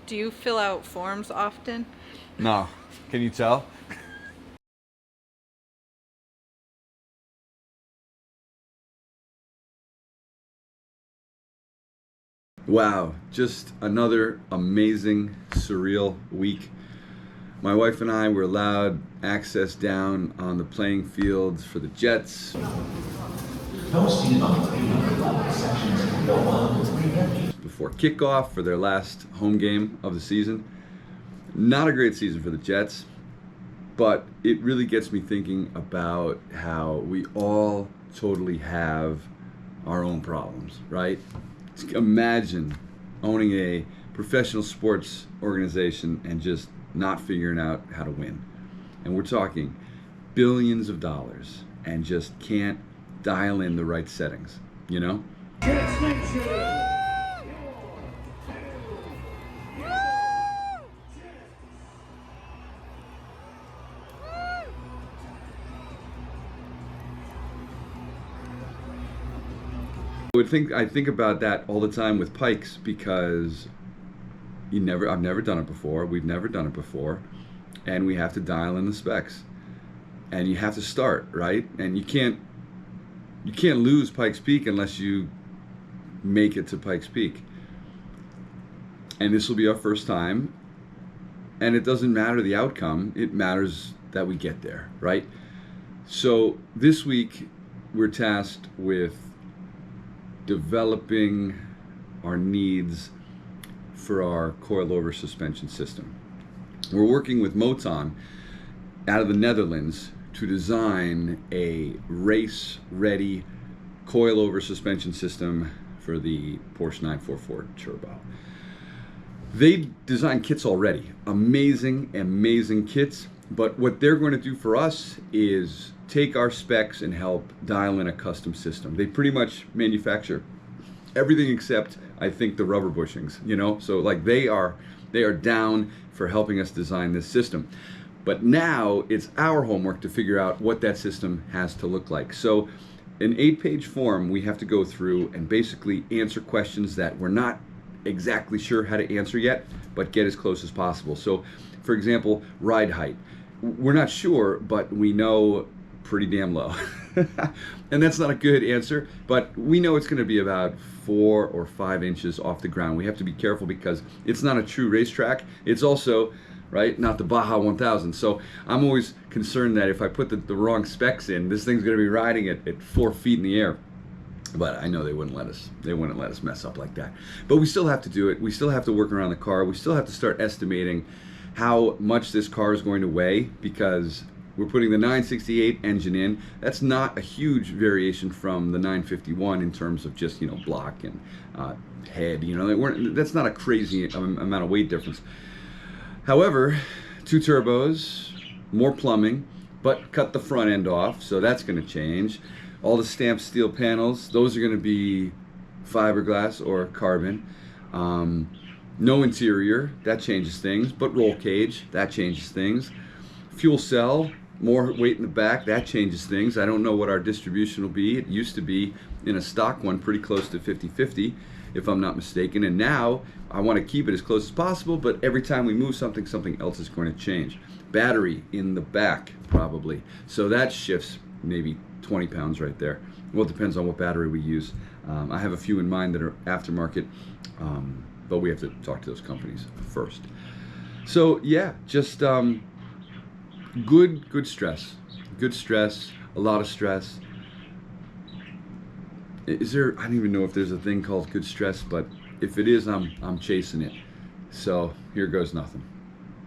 Do you fill out forms often? No. Can you tell? Wow, just another amazing, surreal week. My wife and I were allowed access down on the playing fields for the Jets. Before kickoff for their last home game of the season. Not a great season for the Jets, but it really gets me thinking about how we all totally have our own problems, right? Imagine owning a professional sports organization and just not figuring out how to win. And we're talking billions of dollars and just can't dial in the right settings, you know? I think about that all the time with Pikes because I've never done it before. We've never done it before, and we have to dial in the specs, and you have to start right, and you can't lose Pikes Peak unless you make it to Pikes Peak. And this will be our first time, and it doesn't matter the outcome. It matters that we get there, right? So this week we're tasked with developing our needs for our coilover suspension system. We're working with MOTON out of the Netherlands to design a race-ready coilover suspension system for the Porsche 944 Turbo. They design kits already, amazing kits, but what they're going to do for us is take our specs and help dial in a custom system. They pretty much manufacture everything except, I think, the rubber bushings, you know? So like they are down for helping us design this system. But now it's our homework to figure out what that system has to look like. So an 8-page form we have to go through and basically answer questions that we're not exactly sure how to answer yet, but get as close as possible. So for example, ride height. We're not sure, but we know pretty damn low. And that's not a good answer, but we know it's going to be about 4 or 5 inches off the ground. We have to be careful because it's not a true racetrack. It's also, right, not the Baja 1000. So I'm always concerned that if I put the wrong specs in, this thing's going to be riding at 4 feet in the air. But I know they wouldn't let us mess up like that. But we still have to do it. We still have to work around the car. We still have to start estimating how much this car is going to weigh, because we're putting the 968 engine in. That's not a huge variation from the 951 in terms of just, you know, block and head. You know, that's not a crazy amount of weight difference. However, 2 turbos, more plumbing, but cut the front end off, so that's going to change. All the stamped steel panels, those are going to be fiberglass or carbon. No interior, that changes things, but roll cage, that changes things. Fuel cell, more weight in the back, that changes things. I don't know what our distribution will be. It used to be in a stock one pretty close to 50-50, if I'm not mistaken, and now I want to keep it as close as possible, but every time we move something, something else is going to change. Battery in the back, probably. So that shifts maybe 20 pounds right there. Well, it depends on what battery we use. I have a few in mind that are aftermarket, but we have to talk to those companies first. So yeah, just good stress, a lot of stress. Is there? I don't even know if there's a thing called good stress, but if it is, I'm chasing it. So here goes nothing.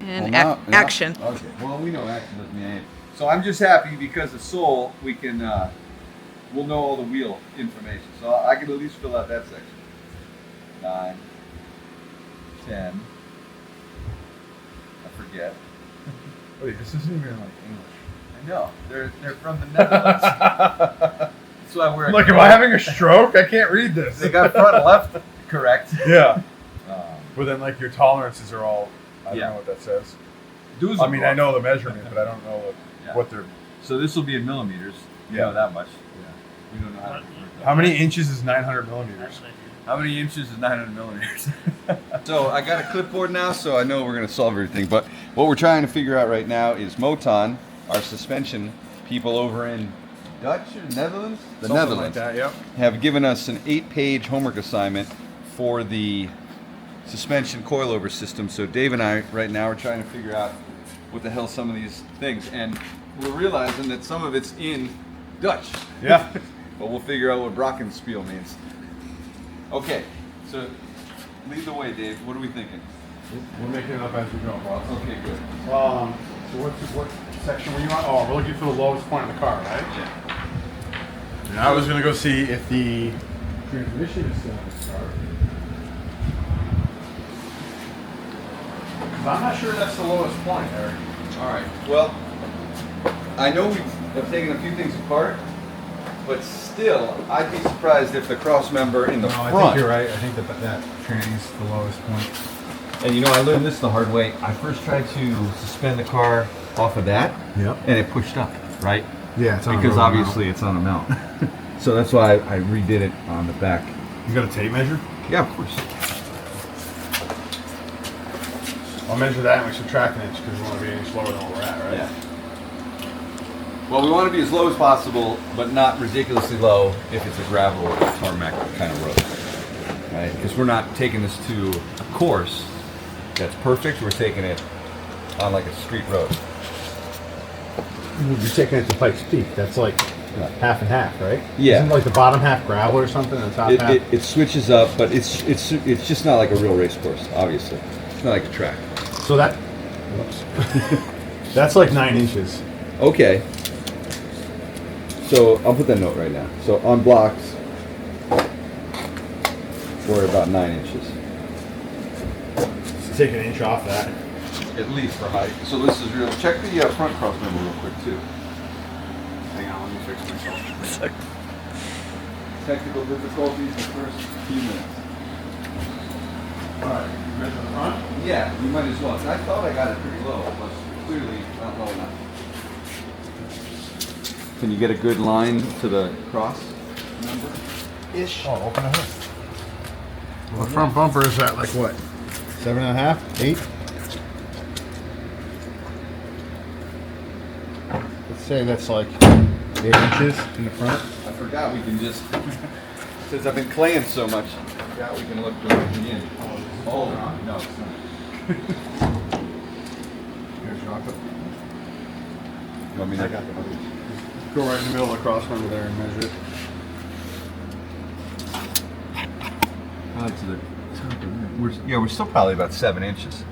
And action. Okay. Well, we know action doesn't mean anything. So I'm just happy because the Soul, we can, we'll know all the wheel information. So I can at least fill out that section. 9, 10. I forget. Wait, this isn't even like English. I know. They're from the Netherlands. That's why we're. Look, am I having a stroke? I can't read this. They got front and left correct. Yeah. But then, like, your tolerances are all. I don't know what that says. I mean, I know the measurement, but I don't know what they're. So this will be in millimeters. You know that much. Yeah. We don't know how to convert that. How many inches is 900 millimeters? How many inches is 900 millimeters? So I got a clipboard now, so I know we're going to solve everything. But what we're trying to figure out right now is MOTON, our suspension people over in Dutch or Netherlands? The Netherlands. Like that, yep. Have given us an 8-page homework assignment for the suspension coilover system. So Dave and I right now are trying to figure out what the hell some of these things, and we're realizing that some of it's in Dutch. Yeah. But we'll figure out what Brockenspiel means. Okay, so lead the way, Dave. What are we thinking? We're making it up as we go, boss. Okay, good. So what section were you on? Oh, we're looking for the lowest point in the car, right? Yeah. And I was gonna go see if the transmission is still in the start. Because I'm not sure that's the lowest point, Eric. All right. Well, I know we have taken a few things apart, but still, I'd be surprised if the cross member in the front. I think you're right. I think that tranny's the lowest point. And you know, I learned this the hard way. I first tried to suspend the car off of that, Yep. and it pushed up, right? Yeah, it's on Because a obviously it's on a mount. So that's why I redid it on the back. You got a tape measure? Yeah, of course. I'll measure that and we subtract an inch because we want to be an inch lower than where we're at, right? Yeah. Well, we want to be as low as possible, but not ridiculously low if it's a gravel or tarmac kind of road, right? Because we're not taking this to a course that's perfect. We're taking it on like a street road. You're taking it to Pikes Peak. That's like half and half, right? Yeah. Isn't like the bottom half gravel or something and the top half? It switches up, but it's just not like a real race course, obviously. It's not like a track. So that, whoops. That's like 9 inches. Okay. So I'll put that note right now. So on blocks, we're about 9 inches. So take an inch off that. At least for height. So this is real. Check the front cross member real quick too. Hang on, let me fix myself. Technical difficulties the first few minutes. Alright, you ready for the front? Yeah, you might as well. I thought I got it pretty low, but clearly not low enough. Can you get a good line to the cross member? Ish. Oh, open the hood. Well, the front bumper is at like what? 7.5? 8? Let's say that's like 8 inches in the front. I forgot we can just, since I've been claying so much, I forgot we can look directly in. Oh, no, it's not. Here's your octave. You want me to? I got the hood. Go right in the middle of the cross member there and measure it. Probably to the top of that. We're still probably about 7 inches.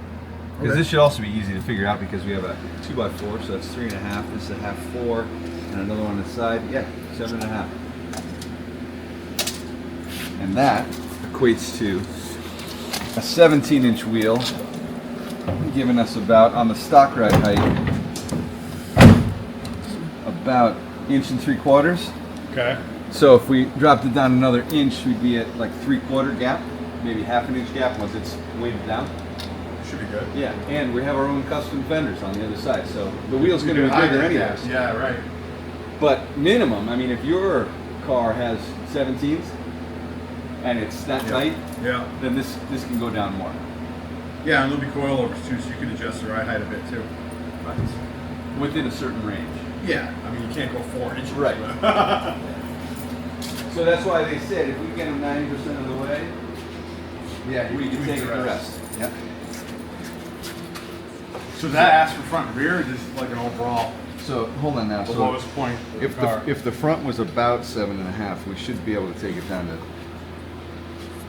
Because Okay. this should also be easy to figure out because we have a 2x4, so that's 3.5. This is a half 4, and another one on the side. Yeah, 7.5. And that equates to a 17-inch wheel, giving us about, on the stock ride height, about 1.75 inches. Okay. So if we dropped it down another inch, we'd be at like 3/4 gap, maybe half an inch gap once it's weighted down. Should be good. Yeah, and we have our own custom fenders on the other side, so the wheel's going to be bigger anyways. Yeah, right. But minimum, I mean, if your car has 17s and it's that tight, Yeah. then this can go down more. Yeah, and there'll be coilovers too, so you can adjust the ride height a bit too. Within a certain range. Yeah, I mean you can't go 4 inches. Right. So that's why they said if we get them 90% of the way, Yeah, we can take the rest. Yep. So does that ask for front and rear or just like an overall? So hold on now. The So lowest point of if the car? if the front was about 7.5, we should be able to take it down to.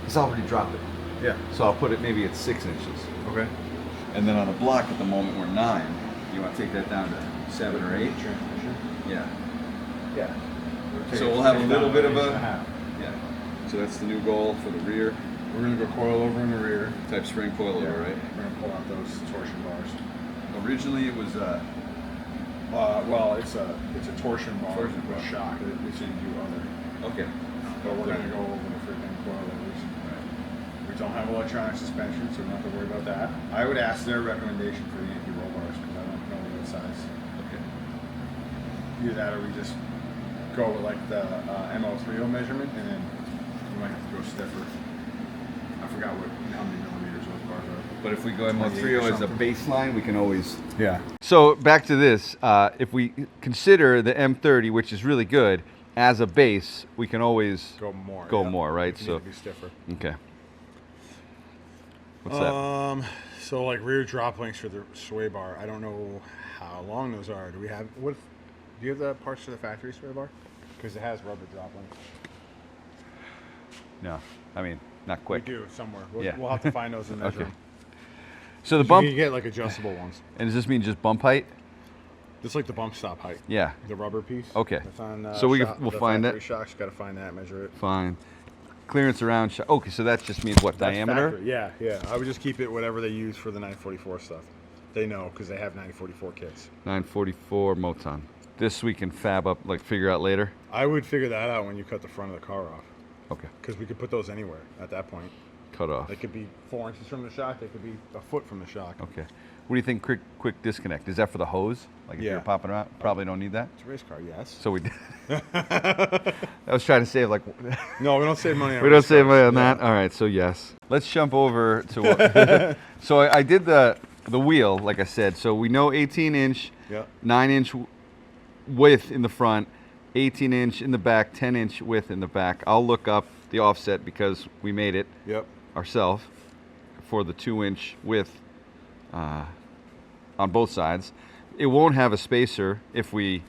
It's already dropped it. Yeah. So I'll put it maybe at 6 inches. Okay. And then on the block at the moment we're 9. You want to take that down to 7 or 8? Transmission. Yeah. Yeah. So we'll have a little bit of a. half. Yeah. So that's the new goal for the rear. We're gonna go coil over in the rear. Type spring coilover, right? We're gonna pull out those torsion bars. Originally it was. Well, it's a torsion bar Torsion with bar. shock. We should do other, Okay. but we're gonna go over the freaking coilovers. We don't have electronic suspension, so we don't have to worry about that. I would ask their recommendation for the Yankee roll bars because I don't know what size. Okay. Either that or we just go with like the MO30 measurement, and then you might have to go stiffer. forgot how many millimeters those bars are. But if we go 28 MO3 or as a something. baseline, we can always. Yeah. So back to this, if we consider the M30, which is really good, as a base, we can always Go more. more, right? It So need to be stiffer. okay. What's that? So like rear drop links for the sway bar. I don't know how long those are. Do we have do you have the parts for the factory sway bar? Because it has rubber drop links. No, I mean not quick. We do somewhere. We'll, Yeah. we'll have to find those and measure Okay. them. So the You bump, can get like adjustable ones. and does this mean just bump height? Just like the bump stop height. Yeah. The rubber piece. Okay. That's on, So we'll the find factory it. shocks. Got to find that, measure it. Fine. Clearance around. Okay, so that just means what, That's diameter? factory. Yeah, yeah. I would just keep it whatever they use for the 944 stuff. They know because they have 944 kits. 944 MOTON. This we can fab up, like figure out later. I would figure that out when you cut the front of the car off, Okay. because we could put those anywhere at that point. Cut off. They could be 4 inches from the shock. They could be a foot from the shock. Okay. What do you think? Quick disconnect. Is that for the hose? Like if Yeah. you're popping them out? Probably don't need that. It's a race car, yes. So we. I was trying to save like. No, we don't save money on We don't race save cars. money on Yeah. that. All right. So yes. Let's jump over to what. So I did the wheel, like I said. So we know 18-inch, Yeah. 9-inch width in the front, 18-inch in the back, 10-inch width in the back. I'll look up the offset because we made it Yep. ourselves for the 2-inch width on both sides. It won't have a spacer if we.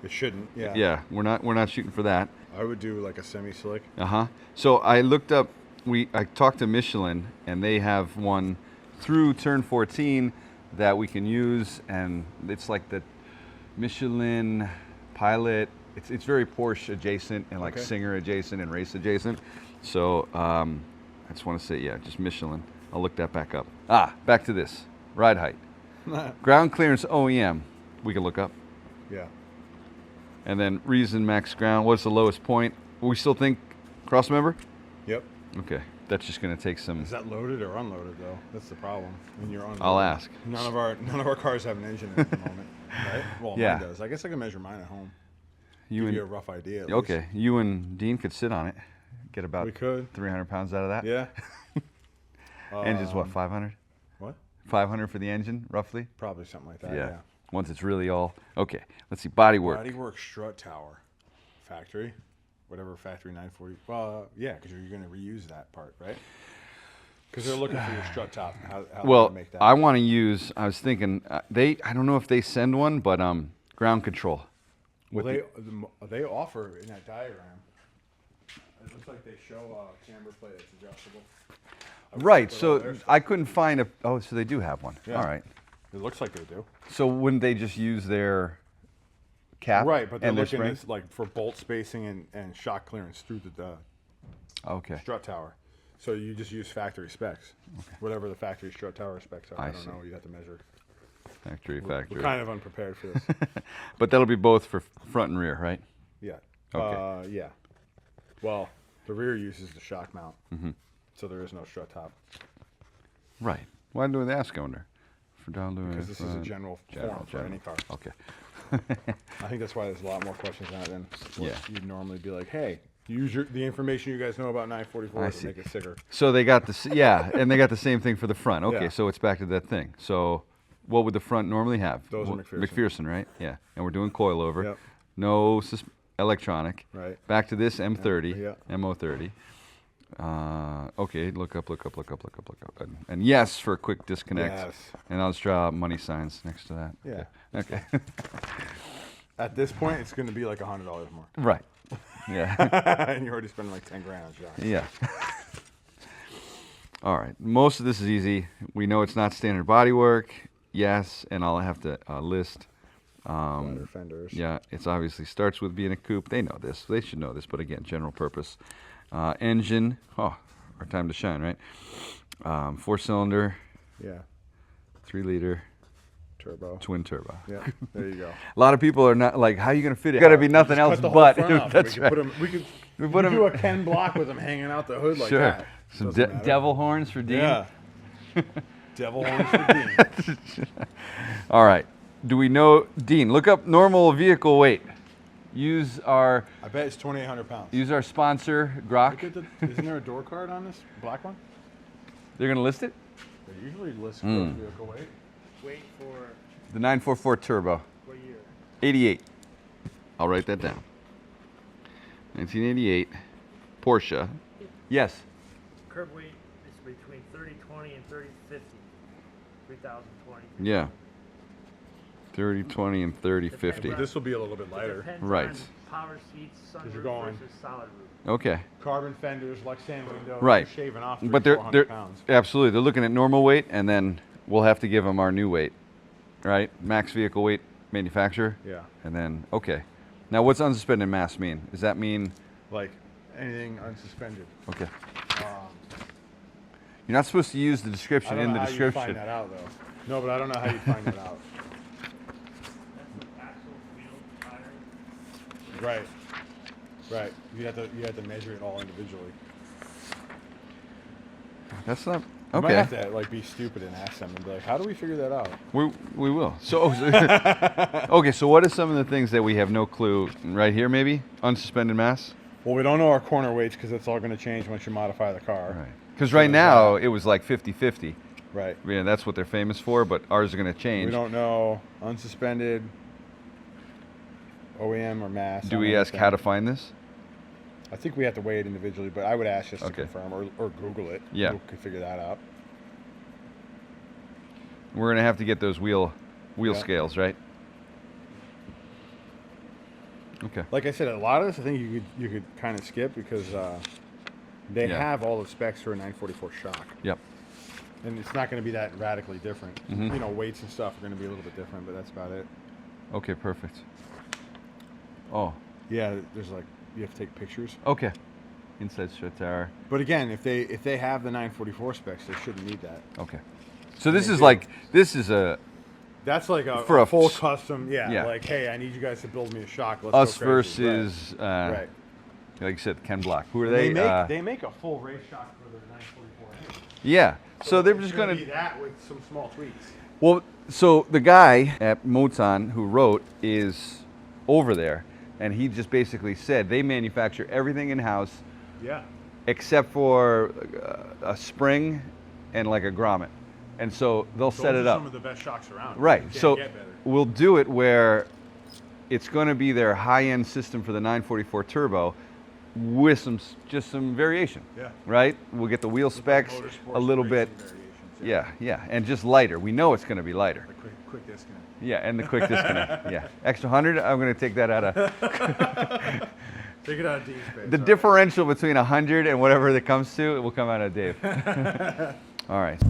It shouldn't. Yeah. Yeah, we're not shooting for that. I would do like a semi-slick. So I looked up. I talked to Michelin, and they have one through turn 14 that we can use, and it's like the Michelin Pilot. It's very Porsche adjacent and like Okay. Singer adjacent and race adjacent. So I just want to say, yeah, just Michelin. I'll look that back up. Back to this ride height. Ground clearance OEM. We can look up. Yeah. And then reason max ground. What's the lowest point? We still think cross member? Yep. Okay, that's just going to take some. Is that loaded or unloaded though? That's the problem. When you're unloaded. I'll ask. None of our cars have an engine at the moment, right? Well, Yeah. mine does. I guess I can measure mine at home. You Give and you a rough idea. At okay, you and Dean could sit on it, get about We could. 300 pounds out of that. least. Yeah. Engine's what, 500? What? 500 for the engine, roughly. Probably something like that. Yeah. Once it's really all okay. Let's see, bodywork. Bodywork strut tower, factory, whatever factory 940. Well, yeah, because you're going to reuse that part, right? Because they're looking for your strut top. How Well, to make that. I want to use. I was thinking I don't know if they send one, but ground control. Well, they offer in that diagram. It looks like they show a camber plate that's adjustable. I would Right. put all So their stuff. I couldn't find a. Oh, so they do have one. Yeah. All right. It looks like they do. So wouldn't they just use their cap? Right, but they're and their looking springs? at, like for bolt spacing and shock clearance through the Okay. strut tower. So you just use factory specs. Whatever the factory strut tower specs are. I don't see. know. You have to measure. Factory. We're kind of unprepared for this. But that'll be both for front and rear, right? Yeah. Okay. Yeah. Well, the rear uses the shock mount. So there is no strut top. Right. Why do they ask, I wonder? For down to Because this is a general form for any car. Okay. I think that's why there's a lot more questions on it than what Yeah. you'd normally be like, hey, use the information you guys know about 944 I to see. make it sicker. So they got the and they got the same thing for the front. Okay, Yeah. so it's back to that thing. So what would the front normally have? Those are Well, McPherson. right? Yeah. And we're doing coilover. Yep. No electronic. Right. Back to this M30, Yeah. MO30. Okay, look up. And yes for a quick disconnect. Yes. And I'll just draw money signs next to that. Yeah. Okay. At this point, it's going to be like $100 more. Right. Yeah. And you're already spending like 10 grand on shock. Yeah. All right. Most of this is easy. We know it's not standard bodywork. Yes, and I'll have to list. Fender fenders. Yeah, it's obviously starts with being a coupe. They know this. They should know this. But again, general purpose. Engine. Oh, our time to shine, right? 4-cylinder, Yeah. 3-liter, Turbo. twin turbo. Yeah. There you go. A lot of people are not like, how are you going to fit it? Got to be nothing else Cut the whole but. front off. That's we right. could put 'em- we could We put 'em- do a Ken block with them hanging out the hood like Sure. that. Some Doesn't matter. devil horns for Dean. Yeah. Devil horns for Dean. All right. Do we know, Dean? Look up normal vehicle weight. Use our I bet it's 2,800 pounds. sponsor Look Grok. at isn't there a door card on this black one? They're gonna list it? They usually list gross vehicle weight. Wait for The 944 Turbo, what year? 88. I'll write that down. 1988 Porsche. Yes. Curb weight is between 3020 and 3050. 3020. Yeah. 3020 and 3050. But This will be a little bit It lighter. depends Right. on power seats, you're sunroof going- versus solid roof. Okay. Carbon fenders, Lexan windows, Right. you're shaving off But 400 they're pounds. absolutely, they're looking at normal weight, and then we'll have to give them our new weight, right? Max vehicle weight manufacturer. Yeah. And then, okay. Now, what's unsuspended mass mean? Does that mean, Like anything unsuspended. okay. Um, You're not supposed to use the I description don't in know the how you description. find that out though. No, but I don't know how you find that out. Axle, wheel, tire. Right. Right. You have to measure it all individually. That's not, You might okay. have to like be stupid and ask them and be like, how do we figure that out? We will. So, okay, so what are some of the things that we have no clue, right here maybe? Unsuspended mass? Well, we don't know our corner weights because it's all going to change once you modify the car. Right. Because right now, it was like 50-50. Right. Yeah, that's what they're famous for, but ours are going to change. We don't know unsuspended, OEM or mass. Do on we ask anything. how to find this? I think we have to weigh it individually, but I would ask just to Okay. confirm or Google it. Yeah. Google could figure that out. We're going to have to get those wheel Yeah. scales, right? Okay. Like I said, a lot of this I think you could kind of skip because they Yeah. have all the specs for a 944 shock, Yep. and it's not going to be that radically different. Mhm. You know, weights and stuff are going to be a little bit different, but that's about it. Okay, perfect. Oh, Yeah, there's like you have to take pictures. okay. Inside strut tower. But again, if they have the 944 specs, they shouldn't need that. Okay. So this They is do. like, this is a, That's like a, For a a full f- custom. Yeah, yeah. Like, hey, I need you guys to build me a shock. Let's us go crazy. versus, Right. like you said, Ken Block. Who are And they? they make a full race shock for their 944. anyway. Yeah. So they're it's just gonna going be to, that with some small tweaks. well, so the guy at MOTON who wrote is over there, and he just basically said they manufacture everything in-house Yeah. except for a spring and like a grommet. And so they'll set Those it are up. Some of the best shocks around. Right. You can't So get better. we'll do it where it's going to be their high-end system for the 944 Turbo with just some variation. Yeah. Right? We'll get the wheel specs Motorsports a little bit. racing variations, Yeah, and just lighter. We know it's going to be lighter. Like quick disconnect. Yeah, and the quick disconnect. Yeah. Extra 100, I'm going to take that out of Take it out of Dean's space. the differential between 100 and whatever that comes to, it will come out of Dave. All right.